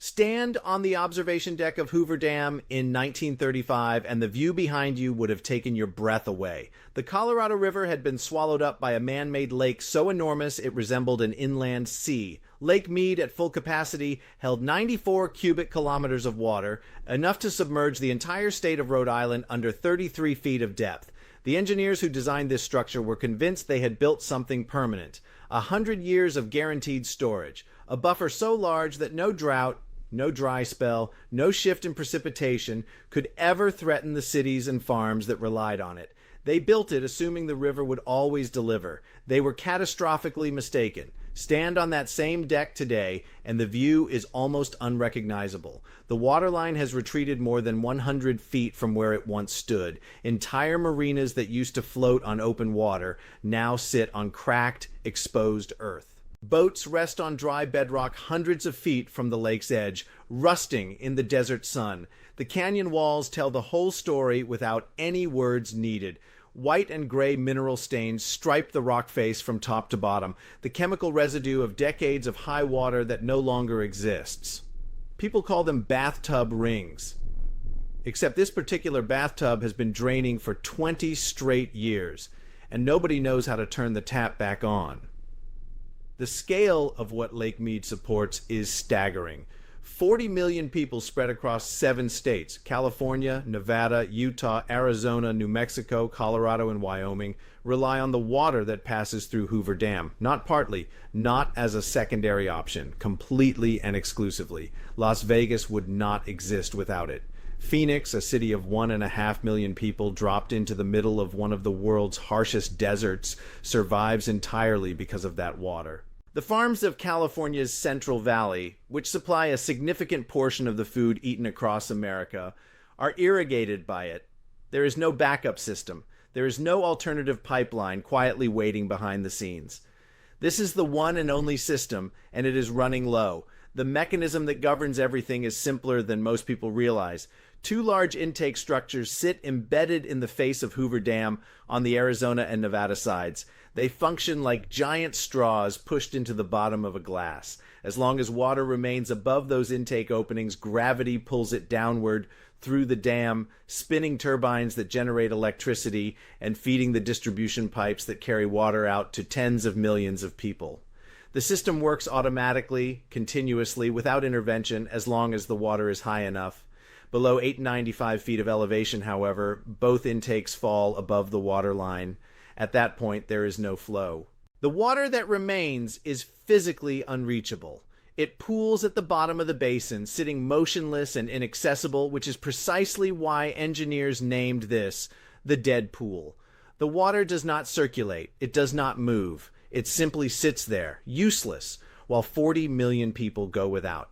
Stand on the observation deck of Hoover Dam in 1935, and the view behind you would have taken your breath away. The Colorado River had been swallowed up by a man-made lake so enormous it resembled an inland sea. Lake Mead, at full capacity, held 94 cubic kilometers of water, enough to submerge the entire state of Rhode Island under 33 feet of depth. The engineers who designed this structure were convinced they had built something permanent. 100 years of guaranteed storage. A buffer so large that no drought, no dry spell, no shift in precipitation could ever threaten the cities and farms that relied on it. They built it assuming the river would always deliver. They were catastrophically mistaken. Stand on that same deck today, and the view is almost unrecognizable. The waterline has retreated more than 100 feet from where it once stood. Entire marinas that used to float on open water now sit on cracked, exposed earth. Boats rest on dry bedrock hundreds of feet from the lake's edge, rusting in the desert sun. The canyon walls tell the whole story without any words needed. White and gray mineral stains stripe the rock face from top to bottom, the chemical residue of decades of high water that no longer exists. People call them bathtub rings. Except this particular bathtub has been draining for 20 straight years, and nobody knows how to turn the tap back on. The scale of what Lake Mead supports is staggering. 40 million people spread across 7 states: California, Nevada, Utah, Arizona, New Mexico, Colorado, and Wyoming rely on the water that passes through Hoover Dam. Not partly, not as a secondary option, completely and exclusively. Las Vegas would not exist without it. Phoenix, a city of 1.5 million people dropped into the middle of one of the world's harshest deserts, survives entirely because of that water. The farms of California's Central Valley, which supply a significant portion of the food eaten across America, are irrigated by it. There is no backup system. There is no alternative pipeline quietly waiting behind the scenes. This is the one and only system, and it is running low. The mechanism that governs everything is simpler than most people realize. 2 large intake structures sit embedded in the face of Hoover Dam on the Arizona and Nevada sides. They function like giant straws pushed into the bottom of a glass. As long as water remains above those intake openings, gravity pulls it downward through the dam, spinning turbines that generate electricity and feeding the distribution pipes that carry water out to tens of millions of people. The system works automatically, continuously, without intervention, as long as the water is high enough. Below 895 feet of elevation, however, both intakes fall above the water line. At that point, there is no flow. The water that remains is physically unreachable. It pools at the bottom of the basin, sitting motionless and inaccessible, which is precisely why engineers named this the dead pool. The water does not circulate. It does not move. It simply sits there, useless, while 40 million people go without.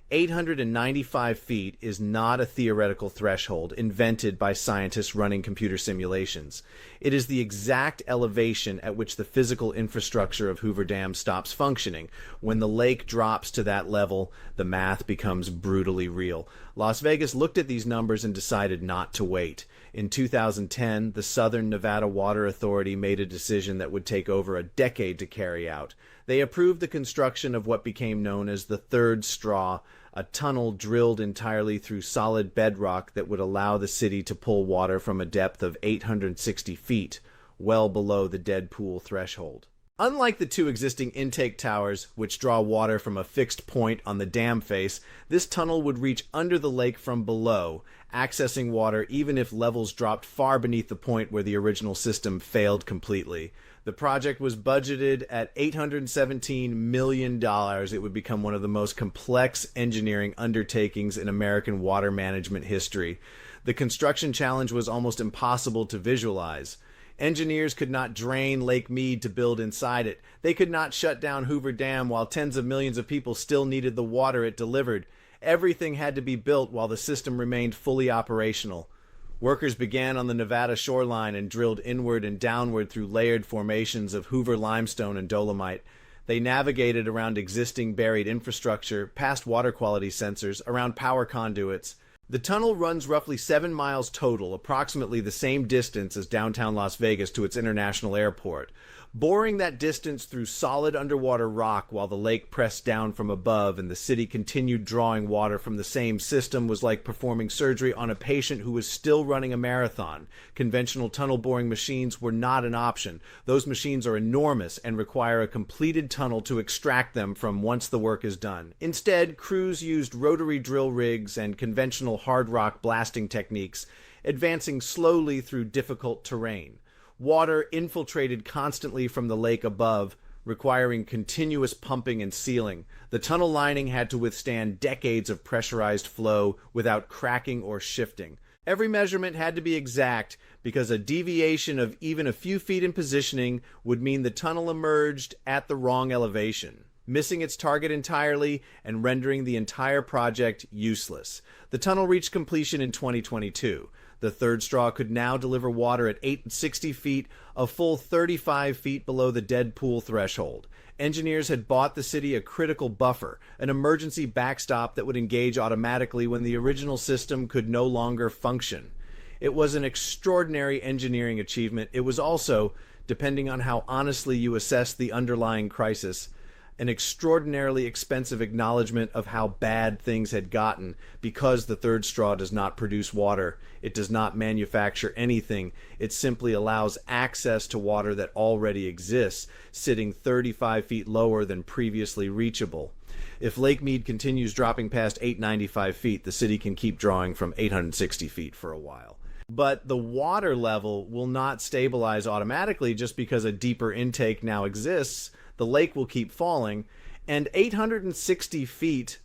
895 feet is not a theoretical threshold invented by scientists running computer simulations. It is the exact elevation at which the physical infrastructure of Hoover Dam stops functioning. When the lake drops to that level, the math becomes brutally real. Las Vegas looked at these numbers and decided not to wait. In 2010, the Southern Nevada Water Authority made a decision that would take over a decade to carry out. They approved the construction of what became known as the third straw, a tunnel drilled entirely through solid bedrock that would allow the city to pull water from a depth of 860 feet, well below the dead pool threshold. Unlike the 2 existing intake towers, which draw water from a fixed point on the dam face, this tunnel would reach under the lake from below, accessing water even if levels dropped far beneath the point where the original system failed completely. The project was budgeted at $817 million. It would become one of the most complex engineering undertakings in American water management history. The construction challenge was almost impossible to visualize. Engineers could not drain Lake Mead to build inside it. They could not shut down Hoover Dam while tens of millions of people still needed the water it delivered. Everything had to be built while the system remained fully operational. Workers began on the Nevada shoreline and drilled inward and downward through layered formations of Hoover limestone and dolomite. They navigated around existing buried infrastructure, past water quality sensors, around power conduits. The tunnel runs roughly 7 miles total, approximately the same distance as downtown Las Vegas to its international airport. Boring that distance through solid underwater rock while the lake pressed down from above and the city continued drawing water from the same system was like performing surgery on a patient who was still running a marathon. Conventional tunnel boring machines were not an option. Those machines are enormous and require a completed tunnel to extract them from once the work is done. Instead, crews used rotary drill rigs and conventional hard rock blasting techniques, advancing slowly through difficult terrain. Water infiltrated constantly from the lake above, requiring continuous pumping and sealing. The tunnel lining had to withstand decades of pressurized flow without cracking or shifting. Every measurement had to be exact because a deviation of even a few feet in positioning would mean the tunnel emerged at the wrong elevation, missing its target entirely and rendering the entire project useless. The tunnel reached completion in 2022. The third straw could now deliver water at 860 feet, a full 35 feet below the dead pool threshold. Engineers had bought the city a critical buffer, an emergency backstop that would engage automatically when the original system could no longer function. It was an extraordinary engineering achievement. It was also, depending on how honestly you assess the underlying crisis, an extraordinarily expensive acknowledgement of how bad things had gotten because the third straw does not produce water. It does not manufacture anything. It simply allows access to water that already exists, sitting 35 feet lower than previously reachable. If Lake Mead continues dropping past 895 feet, the city can keep drawing from 860 feet for a while. But the water level will not stabilize automatically just because a deeper intake now exists. The lake will keep falling, and 860 feet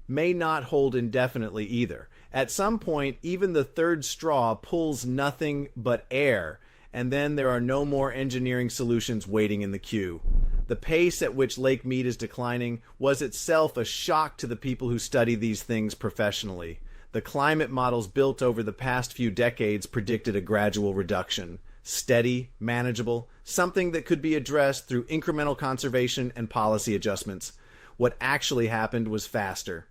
may not hold indefinitely either. At some point, even the third straw pulls nothing but air, and then there are no more engineering solutions waiting in the queue. The pace at which Lake Mead is declining was itself a shock to the people who study these things professionally. The climate models built over the past few decades predicted a gradual reduction. Steady, manageable, something that could be addressed through incremental conservation and policy adjustments. What actually happened was faster.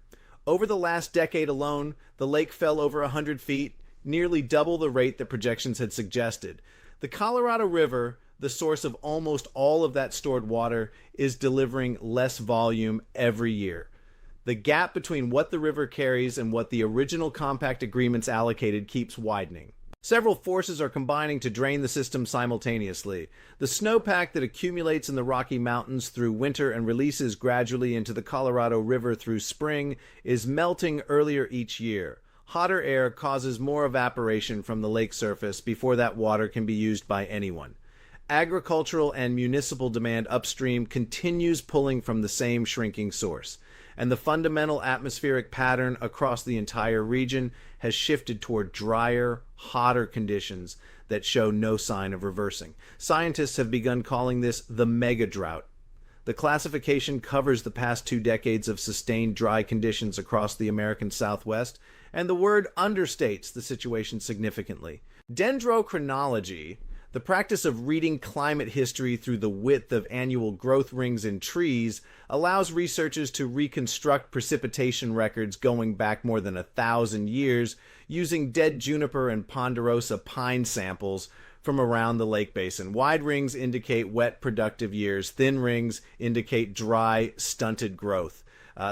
Over the last decade alone, the lake fell over 100 feet, nearly double the rate that projections had suggested. The Colorado River, the source of almost all of that stored water, is delivering less volume every year. The gap between what the river carries and what the original compact agreements allocated keeps widening. Several forces are combining to drain the system simultaneously. The snowpack that accumulates in the Rocky Mountains through winter and releases gradually into the Colorado River through spring is melting earlier each year. Hotter air causes more evaporation from the lake surface before that water can be used by anyone. Agricultural and municipal demand upstream continues pulling from the same shrinking source, and the fundamental atmospheric pattern across the entire region has shifted toward drier, hotter conditions that show no sign of reversing. Scientists have begun calling this the mega drought. The classification covers the past 2 decades of sustained dry conditions across the American Southwest, and the word understates the situation significantly. Dendrochronology, the practice of reading climate history through the width of annual growth rings in trees, allows researchers to reconstruct precipitation records going back more than 1,000 years using dead juniper and ponderosa pine samples from around the lake basin. Wide rings indicate wet, productive years. Thin rings indicate dry, stunted growth.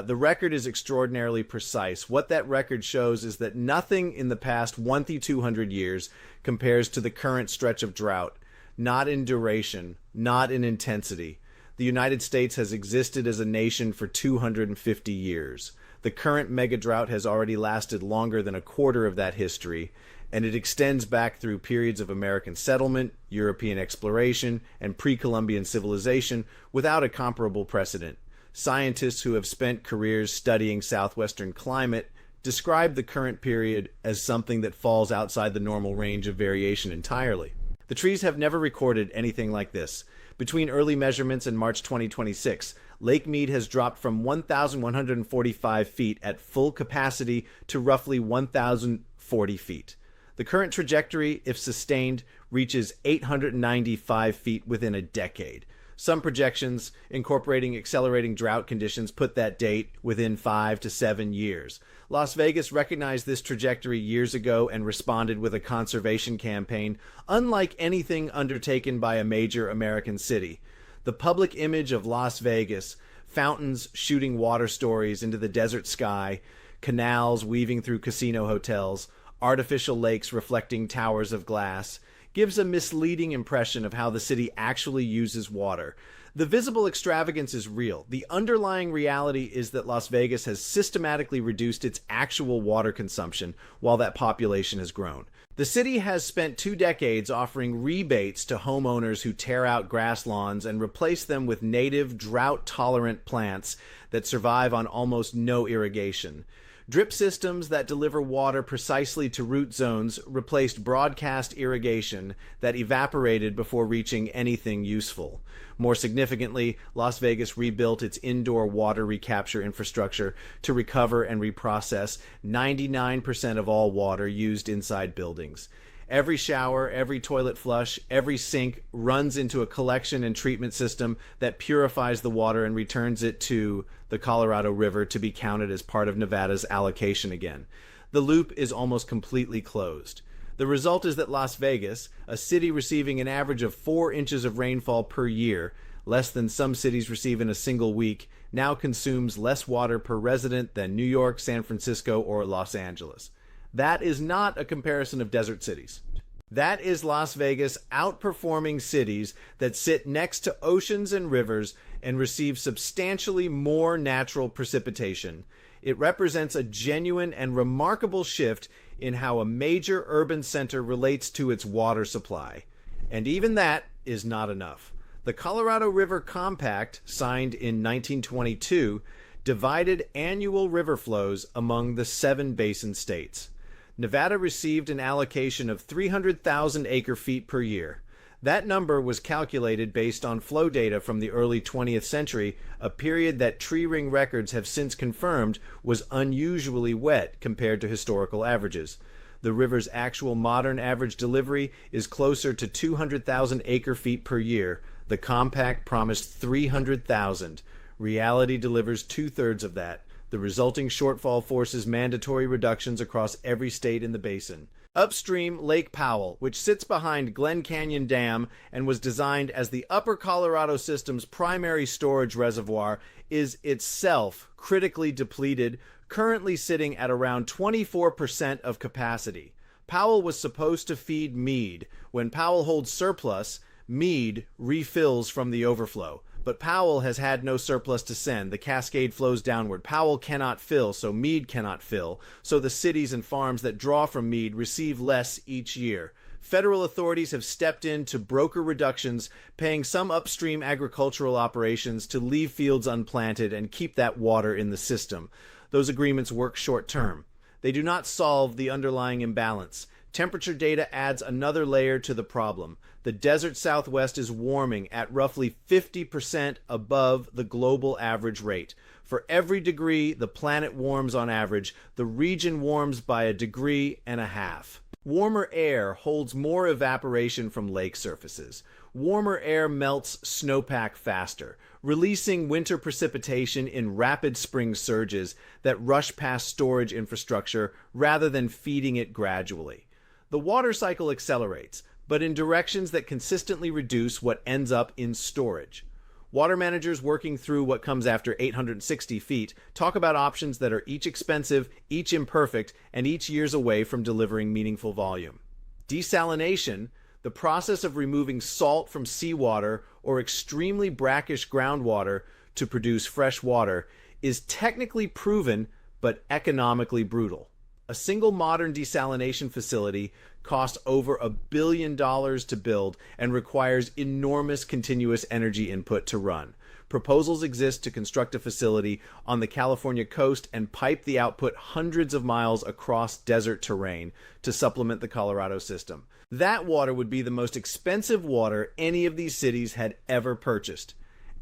The record is extraordinarily precise. What that record shows is that nothing in the past 1,200 years compares to the current stretch of drought, not in duration, not in intensity. The United States has existed as a nation for 250 years. The current mega drought has already lasted longer than a quarter of that history, and it extends back through periods of American settlement, European exploration, and pre-Columbian civilization without a comparable precedent. Scientists who have spent careers studying southwestern climate describe the current period as something that falls outside the normal range of variation entirely. The trees have never recorded anything like this. Between early measurements and March 2026, Lake Mead has dropped from 1,145 feet at full capacity to roughly 1,040 feet. The current trajectory, if sustained, reaches 895 feet within a decade. Some projections incorporating accelerating drought conditions put that date within 5 to 7 years. Las Vegas recognized this trajectory years ago and responded with a conservation campaign unlike anything undertaken by a major American city. The public image of Las Vegas, fountains shooting water stories into the desert sky, canals weaving through casino hotels, artificial lakes reflecting towers of glass, gives a misleading impression of how the city actually uses water. The visible extravagance is real. The underlying reality is that Las Vegas has systematically reduced its actual water consumption while that population has grown. The city has spent 2 decades offering rebates to homeowners who tear out grass lawns and replace them with native, drought-tolerant plants that survive on almost no irrigation. Drip systems that deliver water precisely to root zones replaced broadcast irrigation that evaporated before reaching anything useful. More significantly, Las Vegas rebuilt its indoor water recapture infrastructure to recover and reprocess 99% of all water used inside buildings. Every shower, every toilet flush, every sink runs into a collection and treatment system that purifies the water and returns it to the Colorado River to be counted as part of Nevada's allocation again. The loop is almost completely closed. The result is that Las Vegas, a city receiving an average of 4 inches of rainfall per year, less than some cities receive in a single week, now consumes less water per resident than New York, San Francisco, or Los Angeles. That is not a comparison of desert cities. That is Las Vegas outperforming cities that sit next to oceans and rivers and receive substantially more natural precipitation. It represents a genuine and remarkable shift in how a major urban center relates to its water supply. And even that is not enough. The Colorado River Compact, signed in 1922, divided annual river flows among the 7 basin states. Nevada received an allocation of 300,000 acre-feet per year. That number was calculated based on flow data from the early 20th century, a period that tree ring records have since confirmed was unusually wet compared to historical averages. The river's actual modern average delivery is closer to 200,000 acre-feet per year. The compact promised 300,000. Reality delivers 2/3 of that. The resulting shortfall forces mandatory reductions across every state in the basin. Upstream, Lake Powell, which sits behind Glen Canyon Dam and was designed as the Upper Colorado system's primary storage reservoir, is itself critically depleted, currently sitting at around 24% of capacity. Powell was supposed to feed Mead. When Powell holds surplus, Mead refills from the overflow. But Powell has had no surplus to send. The cascade flows downward. Powell cannot fill, so Mead cannot fill. So the cities and farms that draw from Mead receive less each year. Federal authorities have stepped in to broker reductions, paying some upstream agricultural operations to leave fields unplanted and keep that water in the system. Those agreements work short term. They do not solve the underlying imbalance. Temperature data adds another layer to the problem. The desert Southwest is warming at roughly 50% above the global average rate. For every degree the planet warms on average, the region warms by 1.5 degrees. Warmer air holds more evaporation from lake surfaces. Warmer air melts snowpack faster, releasing winter precipitation in rapid spring surges that rush past storage infrastructure rather than feeding it gradually. The water cycle accelerates, but in directions that consistently reduce what ends up in storage. Water managers working through what comes after 860 feet talk about options that are each expensive, each imperfect, and each years away from delivering meaningful volume. Desalination, the process of removing salt from seawater or extremely brackish groundwater to produce fresh water, is technically proven but economically brutal. A single modern desalination facility costs over $1 billion to build and requires enormous continuous energy input to run. Proposals exist to construct a facility on the California coast and pipe the output hundreds of miles across desert terrain to supplement the Colorado system. That water would be the most expensive water any of these cities had ever purchased.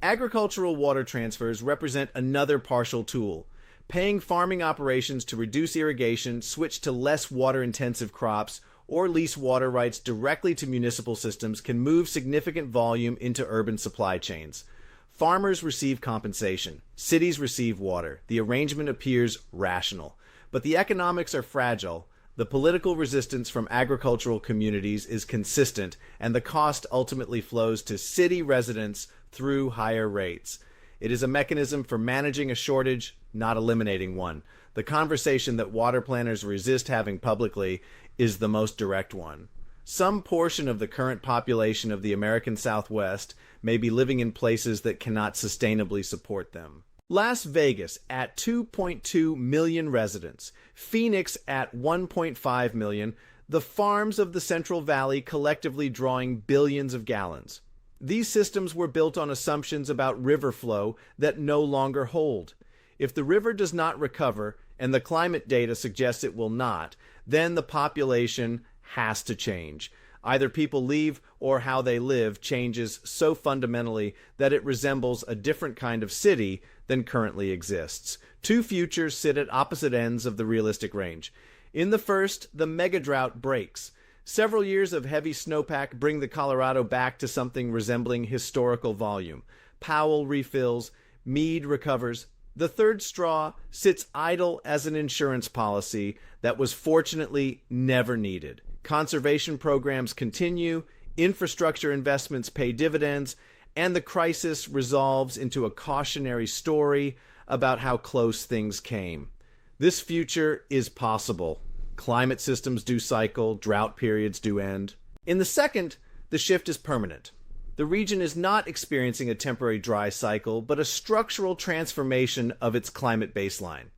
Agricultural water transfers represent another partial tool. Paying farming operations to reduce irrigation, switch to less water-intensive crops, or lease water rights directly to municipal systems can move significant volume into urban supply chains. Farmers receive compensation. Cities receive water. The arrangement appears rational. But the economics are fragile. The political resistance from agricultural communities is consistent, and the cost ultimately flows to city residents through higher rates. It is a mechanism for managing a shortage, not eliminating one. The conversation that water planners resist having publicly is the most direct one. Some portion of the current population of the American Southwest may be living in places that cannot sustainably support them. Las Vegas at 2.2 million residents, Phoenix at 1.5 million, the farms of the Central Valley collectively drawing billions of gallons. These systems were built on assumptions about river flow that no longer hold. If the river does not recover, and the climate data suggests it will not, then the population has to change. Either people leave or how they live changes so fundamentally that it resembles a different kind of city than currently exists. Two futures sit at opposite ends of the realistic range. In the first, the megadrought breaks. Several years of heavy snowpack bring the Colorado back to something resembling historical volume. Powell refills, Mead recovers. The third straw sits idle as an insurance policy that was fortunately never needed. Conservation programs continue, infrastructure investments pay dividends, and the crisis resolves into a cautionary story about how close things came. This future is possible. Climate systems do cycle, drought periods do end. In the second, the shift is permanent. The region is not experiencing a temporary dry cycle, but a structural transformation of its climate baseline.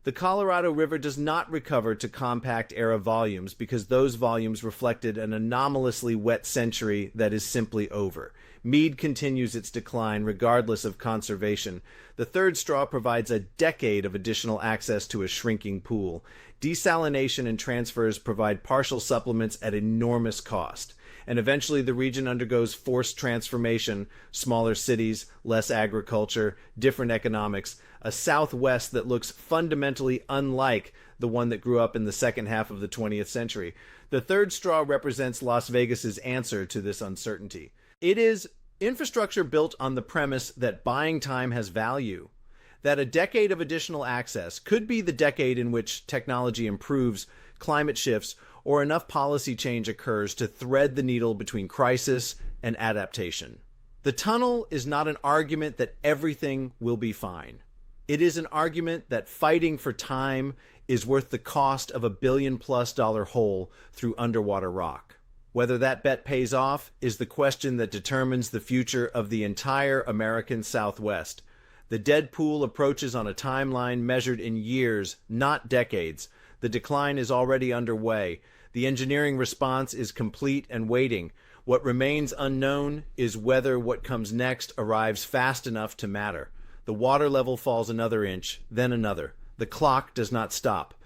The Colorado River does not recover to compact era volumes because those volumes reflected an anomalously wet century that is simply over. Mead continues its decline regardless of conservation. The third straw provides a decade of additional access to a shrinking pool. Desalination and transfers provide partial supplements at enormous cost. And eventually the region undergoes forced transformation, smaller cities, less agriculture, different economics, a Southwest that looks fundamentally unlike the one that grew up in the second half of the 20th century. The third straw represents Las Vegas's answer to this uncertainty. It is infrastructure built on the premise that buying time has value, that a decade of additional access could be the decade in which technology improves, climate shifts, or enough policy change occurs to thread the needle between crisis and adaptation. The tunnel is not an argument that everything will be fine. It is an argument that fighting for time is worth the cost of $1 billion+ hole through underwater rock. Whether that bet pays off is the question that determines the future of the entire American Southwest. The dead pool approaches on a timeline measured in years, not decades. The decline is already underway. The engineering response is complete and waiting. What remains unknown is whether what comes next arrives fast enough to matter. The water level falls another inch, then another. The clock does not stop.